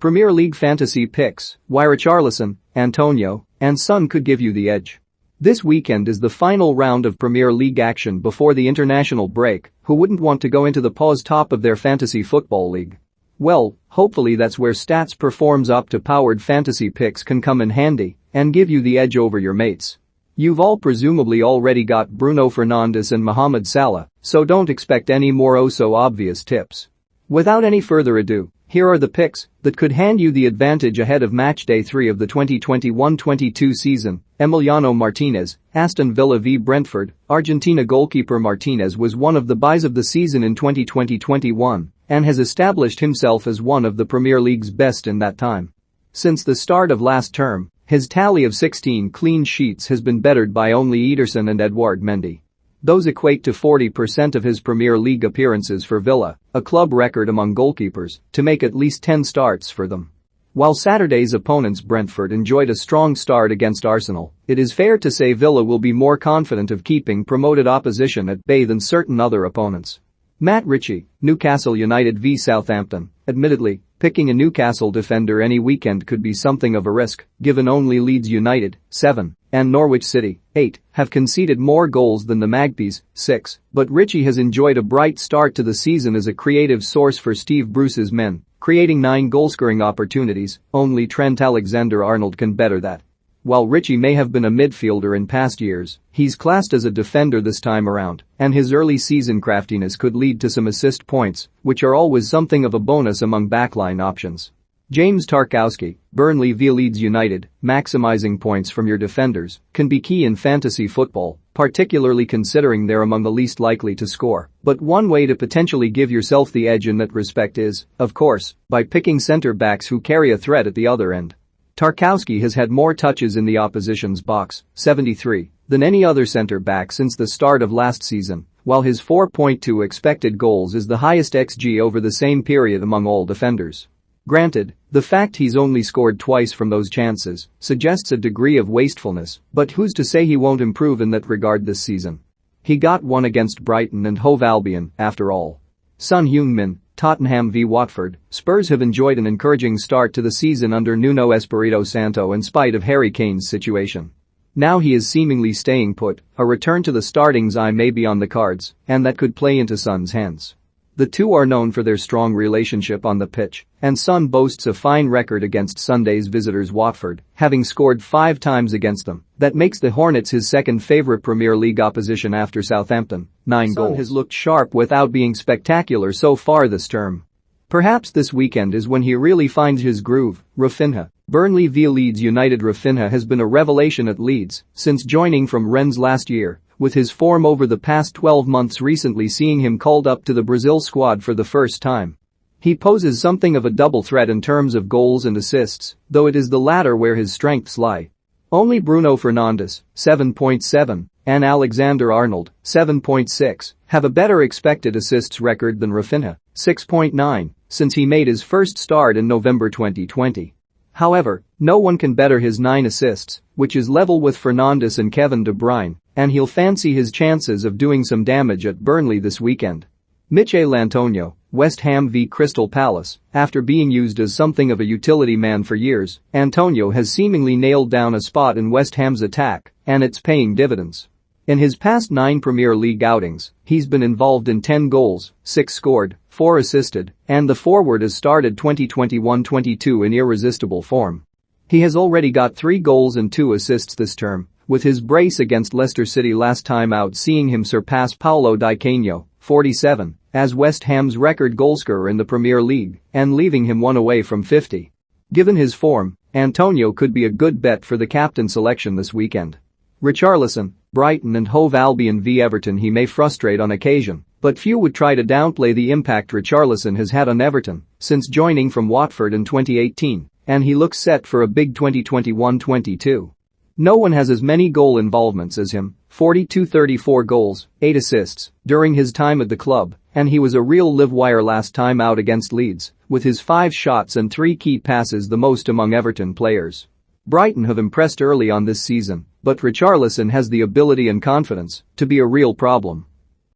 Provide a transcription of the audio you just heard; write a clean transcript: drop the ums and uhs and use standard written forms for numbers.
Premier League fantasy picks, why Richarlison, Antonio, and Son could give you the edge. This weekend is the final round of Premier League action before the international break. Who wouldn't want to go into the pause top of their fantasy football league? Well, hopefully that's where Stats Perform's up-to-powered fantasy picks can come in handy and give you the edge over your mates. You've all presumably already got Bruno Fernandes and Mohamed Salah, so don't expect any more oh-so-obvious tips. Without any further ado, here are the picks that could hand you the advantage ahead of matchday 3 of the 2021-22 season. Emiliano Martinez, Aston Villa v Brentford. Argentina goalkeeper Martinez was one of the buys of the season in 2020-21 and has established himself as one of the Premier League's best in that time. Since the start of last term, his tally of 16 clean sheets has been bettered by only Ederson and Edouard Mendy. Those equate to 40% of his Premier League appearances for Villa, a club record among goalkeepers to make at least 10 starts for them. While Saturday's opponents Brentford enjoyed a strong start against Arsenal, it is fair to say Villa will be more confident of keeping promoted opposition at bay than certain other opponents. Matt Ritchie, Newcastle United v Southampton. Admittedly, picking a Newcastle defender any weekend could be something of a risk, given only Leeds United, 7, and Norwich City, 8, have conceded more goals than the Magpies, 6, but Ritchie has enjoyed a bright start to the season as a creative source for Steve Bruce's men, creating 9 goal-scoring opportunities. Only Trent Alexander-Arnold can better that. While Ritchie may have been a midfielder in past years, he's classed as a defender this time around, and his early season craftiness could lead to some assist points, which are always something of a bonus among backline options. James Tarkowski, Burnley v Leeds United. Maximizing points from your defenders can be key in fantasy football, particularly considering they're among the least likely to score. But one way to potentially give yourself the edge in that respect is, of course, by picking centre-backs who carry a threat at the other end. Tarkowski has had more touches in the opposition's box, 73, than any other centre-back since the start of last season, while his 4.2 expected goals is the highest XG over the same period among all defenders. Granted, the fact he's only scored twice from those chances suggests a degree of wastefulness, but who's to say he won't improve in that regard this season? He got one against Brighton and Hove Albion, after all. Son Heung-min, Tottenham v Watford. Spurs have enjoyed an encouraging start to the season under Nuno Espirito Santo in spite of Harry Kane's situation. Now he is seemingly staying put, a return to the starting's eye may be on the cards, and that could play into Son's hands. The two are known for their strong relationship on the pitch, and Son boasts a fine record against Sunday's visitors Watford, having scored 5 times against them. That makes the Hornets his second favourite Premier League opposition after Southampton, 9 goals. Son has looked sharp without being spectacular so far this term. Perhaps this weekend is when he really finds his groove. Rafinha, Burnley v Leeds United. Rafinha has been a revelation at Leeds since joining from Rennes last year, with his form over the past 12 months recently seeing him called up to the Brazil squad for the first time. He poses something of a double threat in terms of goals and assists, though it is the latter where his strengths lie. Only Bruno Fernandes, 7.7, and Alexander-Arnold, 7.6, have a better expected assists record than Rafinha, 6.9, since he made his first start in November 2020. However, no one can better his 9 assists, which is level with Fernandes and Kevin De Bruyne, and he'll fancy his chances of doing some damage at Burnley this weekend. Michail Antonio, West Ham v Crystal Palace. After being used as something of a utility man for years, Antonio has seemingly nailed down a spot in West Ham's attack, and it's paying dividends. In his past 9 Premier League outings, he's been involved in 10 goals, 6 scored, 4 assisted, and the forward has started 2021-22 in irresistible form. He has already got 3 goals and 2 assists this term, with his brace against Leicester City last time out seeing him surpass Paulo Di Canio, 47, as West Ham's record goalscorer in the Premier League, and leaving him 1 away from 50. Given his form, Antonio could be a good bet for the captain selection this weekend. Richarlison, Brighton and Hove Albion v Everton. He may frustrate on occasion, but few would try to downplay the impact Richarlison has had on Everton since joining from Watford in 2018, and he looks set for a big 2021-22. No one has as many goal involvements as him, 34 goals, 8 assists, during his time at the club, and he was a real live wire last time out against Leeds, with his 5 shots and 3 key passes the most among Everton players. Brighton have impressed early on this season, but Richarlison has the ability and confidence to be a real problem.